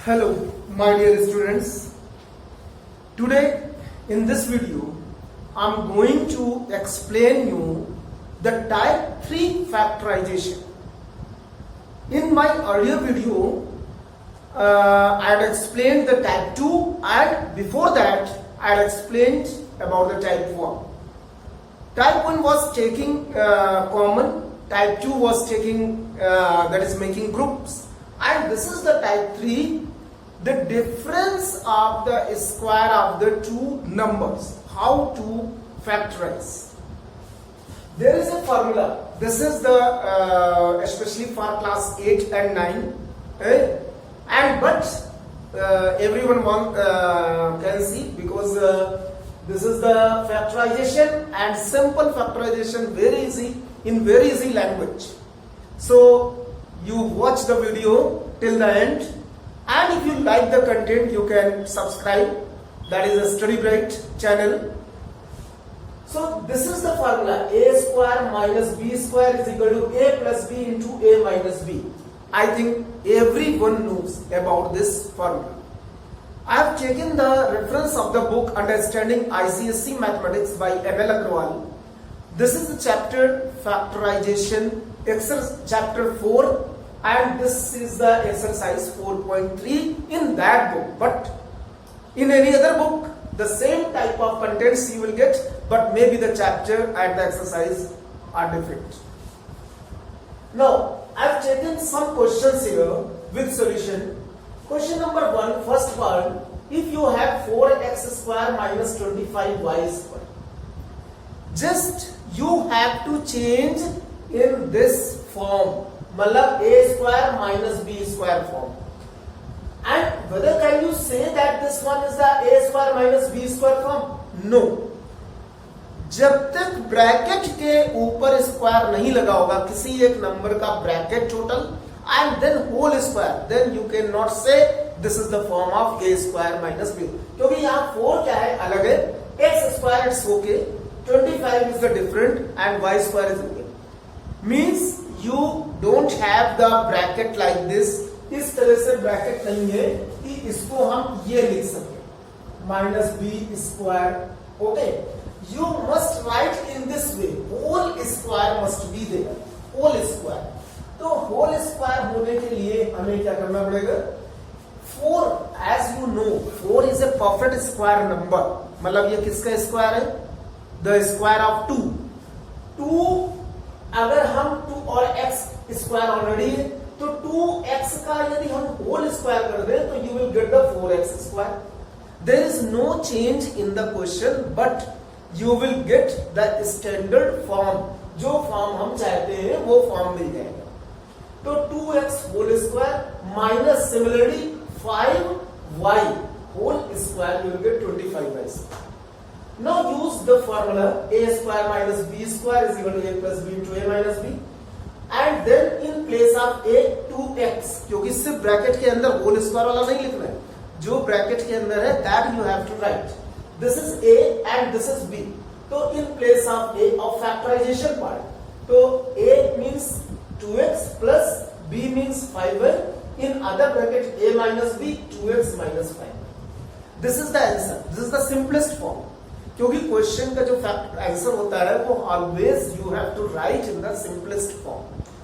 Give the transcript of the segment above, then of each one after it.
Hello, my dear students. Today in this video, I am going to explain you the type 3 factorization. In my earlier video, I had explained the type 2 and before that I had explained about the type 1. Type 1 was taking common, type 2 was taking that is making groups, and this is the type 3, the difference of the square of the two numbers, how to factorize. There is a formula. This is the especially for class 8 and 9, and but everyone can see because this is the factorization and simple factorization, very easy, in very easy language. So you watch the video till the end, and if you like the content you can subscribe, that is a Study Bright channel. So this is the formula, a square minus b square is equal to a plus b into a minus b. I think everyone knows about this formula. I have taken the reference of the book Understanding ICSE Mathematics by M.L. Agrawal. This is the chapter factorization, chapter 4, and this is the exercise 4.3 in that book. But in any other book, the same type of contents you will get, but maybe the chapter and the exercise are different. Now, I have taken some questions here with solution. Question number 1, first one, if you have 4x square minus 25y square, just you have to change in this form, matlab a square minus b square form. And whether can you say that this one is the a square minus b square form? No. जब तक bracket के ऊपर square नहीं लगा होगा किसी एक number का bracket total and then whole square, then you cannot say this is the form of a square minus b. क्योंकि यहाँ 4 क्या है, अलग है, x square it's okay, 25 is the different and y square is okay. Means you don't have the bracket like this. इस तरह से bracket नहीं है कि इसको हम ये लिख सके minus b square. Okay, you must write in this way, whole square must be there, whole square. तो होल स्क्वायर होने के लिए हमें क्या करना पड़ेगा, 4 as you know 4 is a perfect square number. मतलब ये किसका स्क्वायर है, द स्क्वायर ऑफ 2. 2 अगर हम 2 और x स्क्वायर ऑलरेडी है तो 2x का यदि हम होल स्क्वायर कर दें तो you will get the 4x square. There is no change in the question but you will get the standard form. जो फॉर्म हम चाहते हैं वो फॉर्म मिल जाएगा. तो 2x whole square minus similarly 5y whole square you will get 25y. Now use the formula a square minus b square is equal to a plus b into a minus b, and then in place of a 2x, क्योंकि सिर्फ bracket के अंदर whole square वाला नहीं लिखना है, जो bracket के अंदर है that you have to write. This is a and this is b. तो in place of a of factorization part, तो a means 2x plus b means 5y, in other bracket a minus b 2x minus 5. This is the answer. This is the simplest form. क्योंकि question का जो answer होता है वो always you have to write in the simplest form.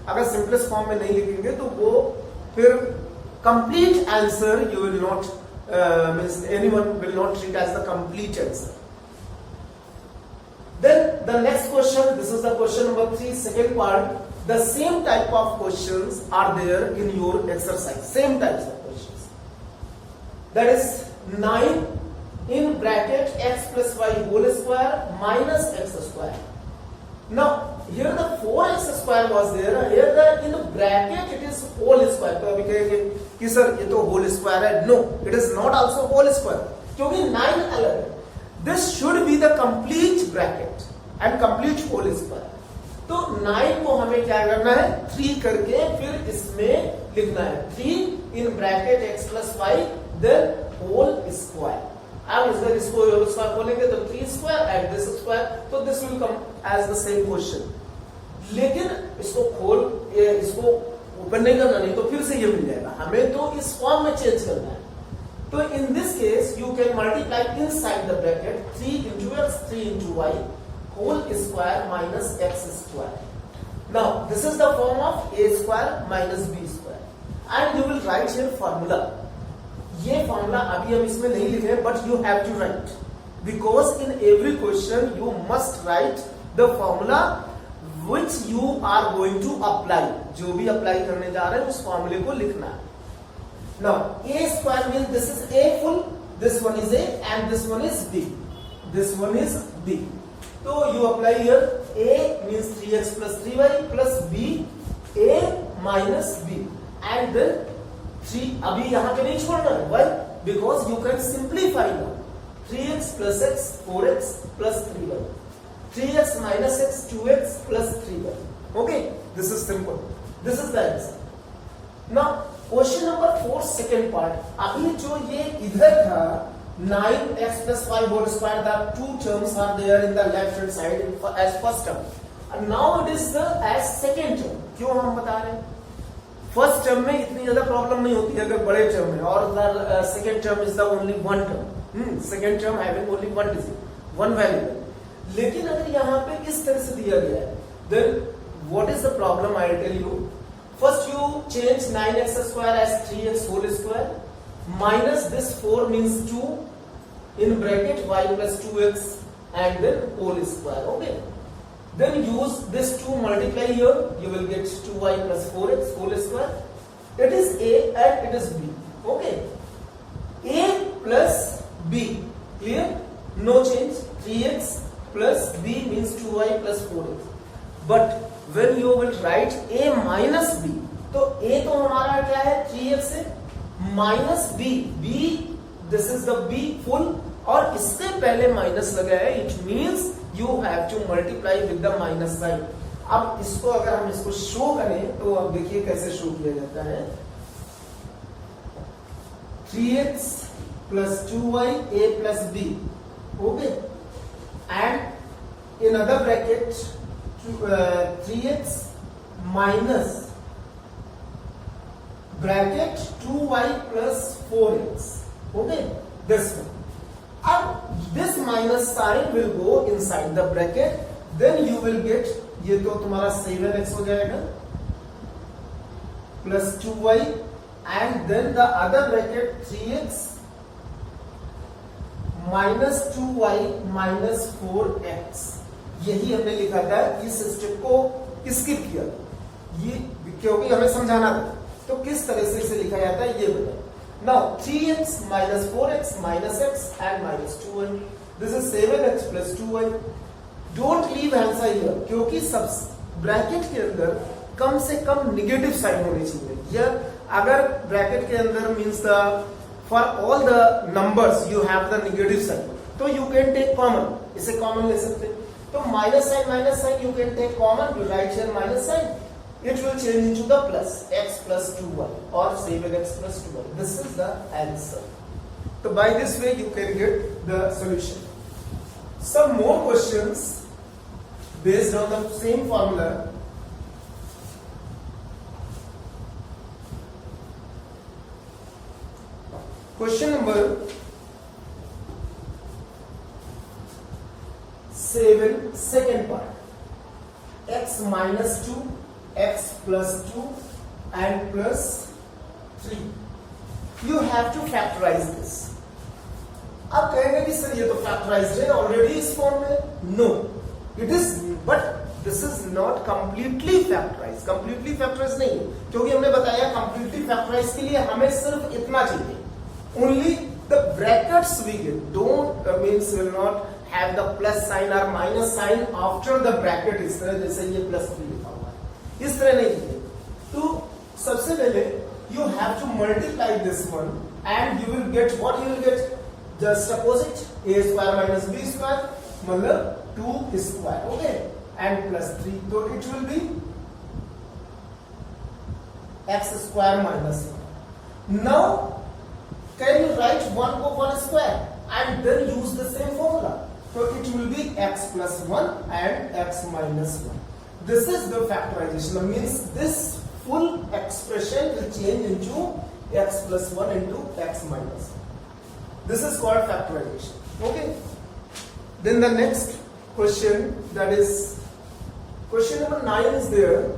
अगर simplest form में नहीं लिखेंगे तो वो फिर complete answer you will not means anyone will not treat as the complete answer. Then the next question, this is the question number 3, second part. The same type of questions are there in your exercise, same types of questions, that is 9 in bracket x plus y whole square minus x square. Now here the 4x square was there, here the in bracket it is whole square. तो अभी कहेंगे कि sir ये तो whole square है. No, it is not also whole square क्योंकि 9 अलग है. This should be the complete bracket and complete whole square. तो 9 को हमें क्या करना है, 3 करके फिर इसमें लिखना है 3 in bracket x plus y then whole square. अब इसको होल स्क्वायर खोलेंगे तो 3 स्क्वायर एट दिस स्क्वायर, तो this will come as the same question. लेकिन इसको खोल इसको ओपन नहीं करना, नहीं तो फिर से ये मिल जाएगा, हमें तो इस फॉर्म में चेंज करना है। तो in this case you can multiply inside the bracket 3 into x 3 into y whole square minus x square. Now this is the form of a square minus b square and you will write here formula. ये formula अभी हम इसमें नहीं लिखे, but you have to write, because in every question you must write the formula which you are going to apply. जो भी apply करने जा रहे हैं उस फॉर्मूले को लिखना है। Now a square mean this is a full, this one is a and this one is b, this one is b. तो you apply here a means 3x plus 3y plus b a minus b and then 3 अभी यहां पे नहीं छोड़ना है, why? Because you can simplify now 3x plus x 4x plus 3y 3x minus x 2x plus 3y. Okay, this is simple, this is the answer. Now question number 4 second part, अभी जो ये इधर था 9x plus 5 whole square, the two terms are there in the left hand side as first term, and now it is the as second term. क्यों हम बता रहे हैं? फर्स्ट टर्म में इतनी ज्यादा प्रॉब्लम नहीं होती है अगर बड़े टर्म में, और second term is the only one term, second term having only one digit one value. लेकिन अगर यहाँ पे इस तरह से दिया गया है, then what is the problem? I tell you. First you change 9x square as 3x whole square minus this 4 means 2 in bracket y plus 2x and then whole square. Okay, then use this 2 multiply here, you will get 2y plus 4x whole square. It is a and it is b. Okay, a plus b, clear? No change. 3x plus b means 2y plus 4x. But when you will write a minus b, तो a तो हमारा क्या है 3x है, minus b, b this is the b full, और इससे पहले minus लगा है, it means you have to multiply with the minus sign. अब इसको अगर हम इसको शो करें तो अब देखिए कैसे शो किया जाता है। 3x plus 2y a plus b, okay, and in other bracket 3x minus bracket 2y plus 4x, okay, this one. अब this minus sign will go inside the bracket, then you will get, ये तो तुम्हारा 7x हो जाएगा plus 2y and then the other bracket 3x minus 2y minus 4x। यही हमने लिखा था, इस स्टेप को स्किप किया ये क्योंकि हमें समझाना था, तो किस तरह से इसे लिखा जाता है ये बताएं। Now 3x minus 4x minus x and minus 2y, this is 7x plus 2y. Don't leave answer here, क्योंकि सब ब्रैकेट के अंदर कम से कम निगेटिव साइन होनी चाहिए। या अगर ब्रैकेट के अंदर means the for all the numbers you have the negative sign, तो यू कैन टेक कॉमन, इसे कॉमन ले सकते हैं। तो minus sign you can take common, you write here minus sign, it will change into the plus x plus 2y or 7x plus 2y. This is the answer. So by this way you can get the solution. Some more questions based on the same formula. Question number 7, second part. X minus 2, x plus 2 and plus 3. You have to factorize this. अब कहेंगे कि sir ये तो factorised है already इस form में। No, it is, but this is not completely factorise. Completely factorise नहीं है, क्योंकि हमने बताया कंप्लीटली फैक्टराइज के लिए हमें सिर्फ इतना चाहिए, only the brackets we get, don't means will not have the plus sign और minus sign after the bracket, इस तरह जैसे ये प्लस 3 लिखा हुआ है, इस तरह नहीं चाहिए। तो सबसे पहले you have to multiply this one and you will get what you will get, just opposite, a square minus b square मतलब 2 square, okay, and plus 3, so it will be x square minus 1. Now can you write 1 को 1 square and then use the same formula, so it will be x plus 1 and x minus 1. This is the factorization, means this full x expression will change into x plus 1 into x minus 1. This is called factorization. Okay. Then the next question, that is question number 9 is there.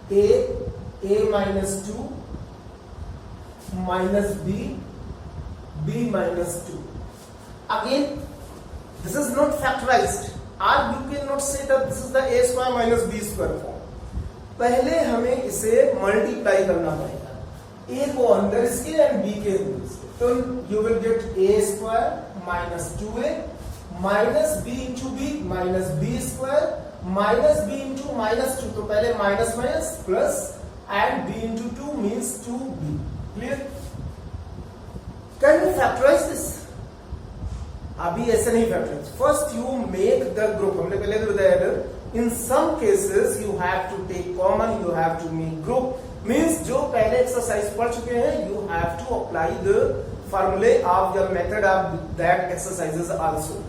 A minus 2 minus b minus 2. Again, this is not factorized, or you cannot say that this is the a square minus b square form. पहले हमें इसे multiply करना पड़ेगा, a को अंदर इसके and b के अंदर इसके. तो you will get a square minus 2a minus b into b minus b square minus b into minus 2. तो पहले minus minus plus and b into 2 means 2b. Clear? Can you factorize this? अभी ऐसे नहीं factorize. First you make the group. हमने पहले भी बताया था. In some cases you have to take common, you have to make group. Means जो पहले exercise पढ़ चुके हैं, you have to apply the formula of the method of that exercises also.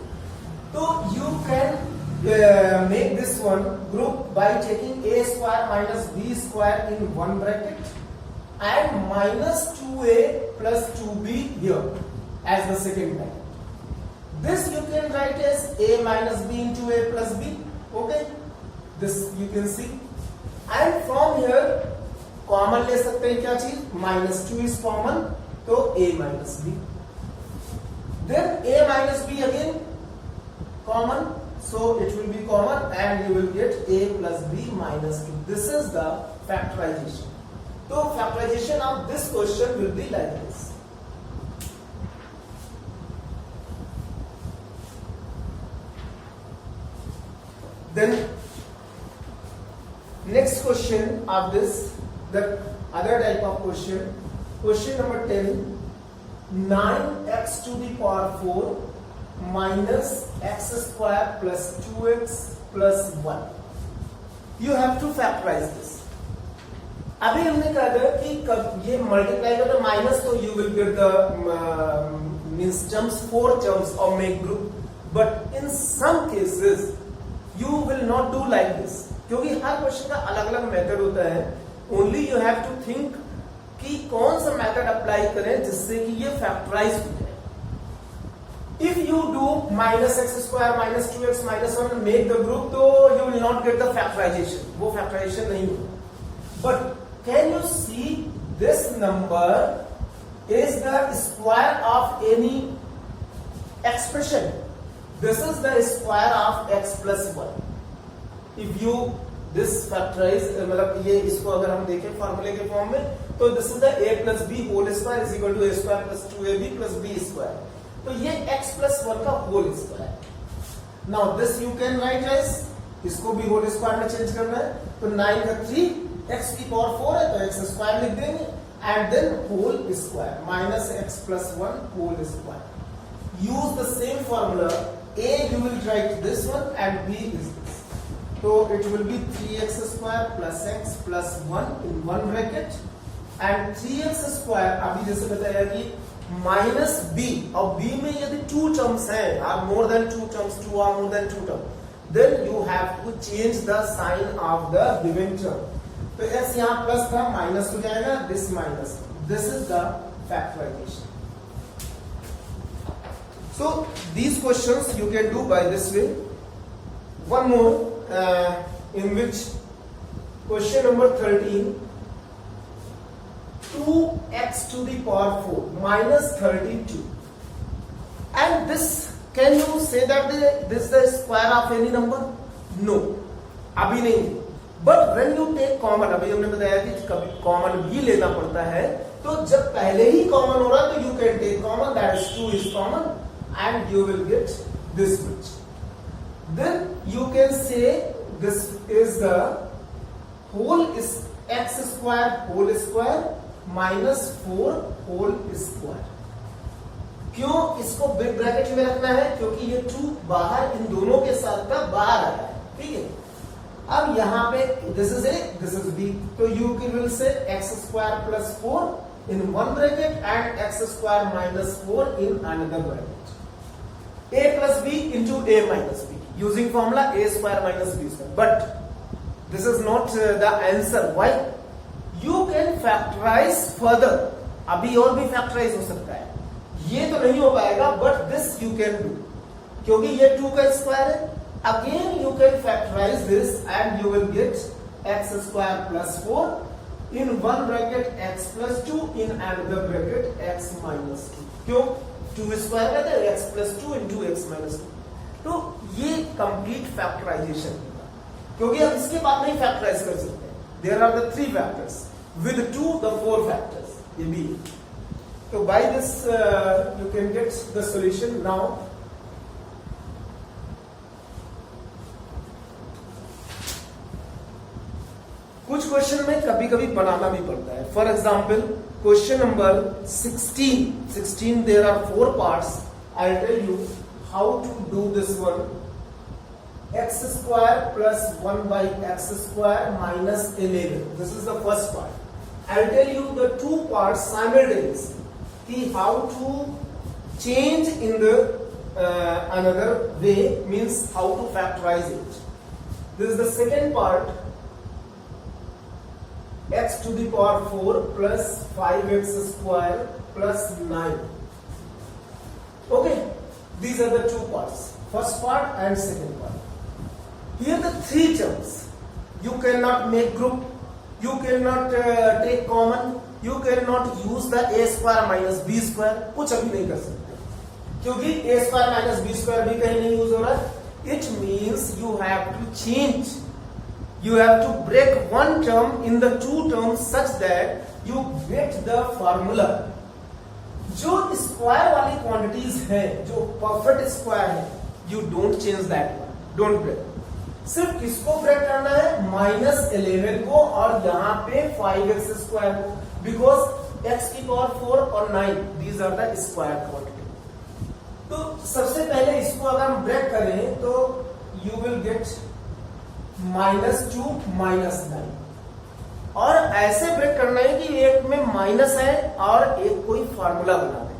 So you can make this one group by taking a square minus b square in one bracket and minus 2a plus 2b here as the second bracket. This you can write as a minus b into a plus b. Okay, this you can see. And from here common ले सकते हैं क्या चीज, minus 2 is common, तो a minus b. Then a minus b again common. So it will be common and you will get a plus b minus 2. This is the factorization. So factorization of this question will be like this. Then next question of this, the other type of question, question number 10, 9x to the power 4 minus x square plus 2x plus 1. You have to factorize this. अभी हमने कहा था कि कब ये multiply करो minus, तो you will get the means terms, 4 terms of make group. But in some cases you will not do like this, क्योंकि हर क्वेश्चन का अलग अलग मेथड होता है. Only you have to think कि कौन सा मेथड अप्लाई करें जिससे कि ये फैक्टराइज हो जाए. If you do minus x square minus 2x minus 1 make the group, तो you will not get the factorization. वो factorization नहीं होगा. But can you see this number is the square of any expression? This is the square of x plus 1. If you this factorize, मतलब ये इसको अगर हम देखें फॉर्मूले के फॉर्म में, तो this is the a plus b whole square is equal to a square plus 2ab plus b square. तो ये x plus 1 का whole square. Now this you can write as, इसको भी होल स्क्वायर में change करना है, तो 9 का 3 x की पावर 4 है तो x स्क्वायर लिख देंगे and then whole square minus x plus 1 whole square. Use the same formula. a you will write this one and b is this. So it will be 3x square plus x plus 1 in one bracket and 3x square अभी जैसे बताया कि minus b, और b में यदि 2 terms हैं, or more than 2 terms, 2 or more than 2 term, then you have to change the sign of the given term. तो x यहां प्लस था माइनस हो जाएगा, this minus. This is the factorisation. So these questions you can do by this way. One more in which question number 13, 2x to the power 4 minus 32. And this, can you say that this is the square of any number? No, अभी नहीं. But when you take common, अभी हमने बताया कि कभी common भी लेना पड़ता है, तो जब पहले ही common हो रहा है तो you can take common, that is 2 is common and you will get this much. Then you can say this is the whole is x square whole square minus 4 whole square. क्यों इसको big bracket में रखना है? क्योंकि ये 2 बाहर इन दोनों के साथ का बाहर आया है. ठीक है. अब यहाँ पे this is a, this is b, तो you will say x square plus 4 in one bracket and x square minus 4 in another bracket. A plus b into a minus b. using formula a square minus b square. But this is not the answer. Why? You can factorize further. अभी और भी factorize हो सकता है, ये तो नहीं हो पाएगा, but this you can do, क्योंकि ये 2 का स्क्वायर है. Again you can factorize this and you will get x square plus 4 in one bracket x plus 2 in another bracket x minus 2. क्यों? 2 स्क्वायर रहता है, x plus 2 into x minus 2. तो ये complete factorisation होगा, क्योंकि हम इसके बाद नहीं फैक्टराइज कर सकते. There are the 3 factors with 2 the 4 factors, ये भी. तो by this you can get the solution. Now कुछ क्वेश्चन में कभी कभी बनाना भी पड़ता है. For example question number 16 there are 4 parts. I tell you how to do this one. X square plus 1 by x square minus 11. This is the first part. I'll tell you the 2 parts simultaneously. See how to change in the another way, means how to factorize it. This is the second part. X to the power 4 plus 5x square plus 9. Okay. These are the 2 parts, first part and second part. Here the 3 terms. You cannot make group, you cannot take common, you cannot use the a square minus b square. कुछ अभी नहीं कर सकते, क्योंकि a square minus b square भी कहीं नहीं use हो रहा है. It means you have to change. You have to break one term in the 2 terms such that you get the formula. जो स्क्वायर वाली क्वांटिटीज है, जो परफेक्ट स्क्वायर है, you don't change that one, don't break. सिर्फ किसको break करना है? -11 को और यहाँ पे 5x स्क्वायर को, बिकॉज x की पावर 4 और 9 these are the square quantity. तो सबसे पहले इसको अगर हम ब्रेक करें तो यू विल गेट -2 -9. और ऐसे ब्रेक करना है कि एक में माइनस है और एक कोई फार्मूला बना दे,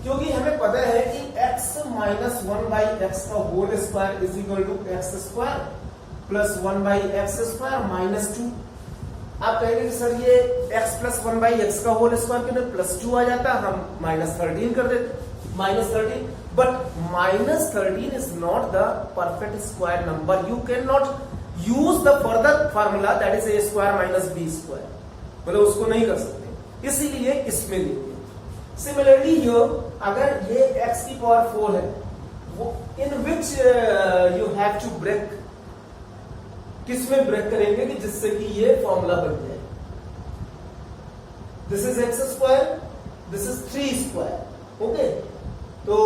क्योंकि हमें पता है कि x minus 1 by x का whole square is equal to x square plus 1 by x square minus 2. आप कहेंगे कि सर ये x प्लस 1 by x का होल स्क्वायर क्यों नहीं प्लस 2 आ जाता, हम -13 कर देते, -13. But -13 is not the perfect square number. You can not use the further formula that is a square minus b square, मतलब उसको नहीं कर सकते, इसीलिए इसमें लेंगे. सिमिलरली हियर अगर ये x की पावर 4 है, वो in which you have to break, किसमें ब्रेक करेंगे कि जिससे कि ये फॉर्मूला बन जाए. This is x square, this is 3 square. Okay, तो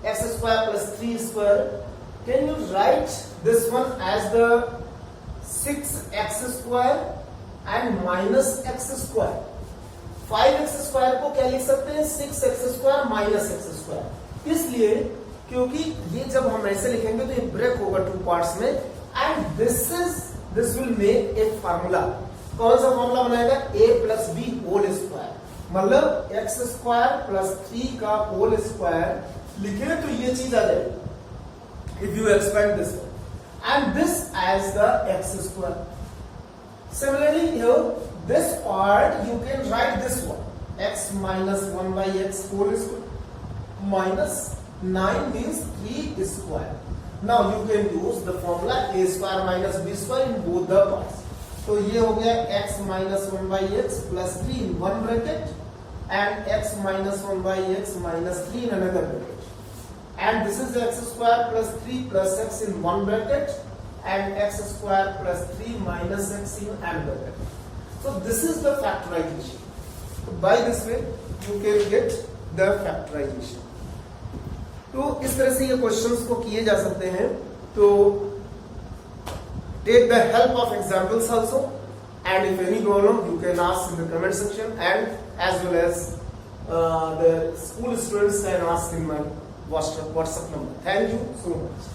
x square plus 3 square. Can you write this one as the 6x square and minus x square? 5x square को क्या लिख सकते हैं? 6x square minus x square. इसलिए क्योंकि ये जब हम ऐसे लिखेंगे तो ये ब्रेक होगा 2 पार्ट्स में, and this will make a formula. कौन सा फॉर्मूला बनाएगा? a plus b whole square. मतलब x square plus 3 का whole square लिखे तो ये चीज आ जाएगी. If you expand this one and this as the x square. Similarly here this part you can write this one, x minus 1 by x whole square minus 9 means 3 square. Now you can use the formula a square minus b square in both the parts. तो ये हो गया x minus 1 by x plus 3 in one bracket and x minus 1 by x minus 3 in another bracket. And this is x square plus 3 plus x in one bracket and x square plus 3 minus x in another bracket. So this is the factorization. So by this way you can get the factorization. तो इस तरह से ये questions को किए जा सकते हैं. तो take the help of examples also, and if any problem you can ask in the comment section, and as well as the school students can ask in my WhatsApp number. Thank you so much.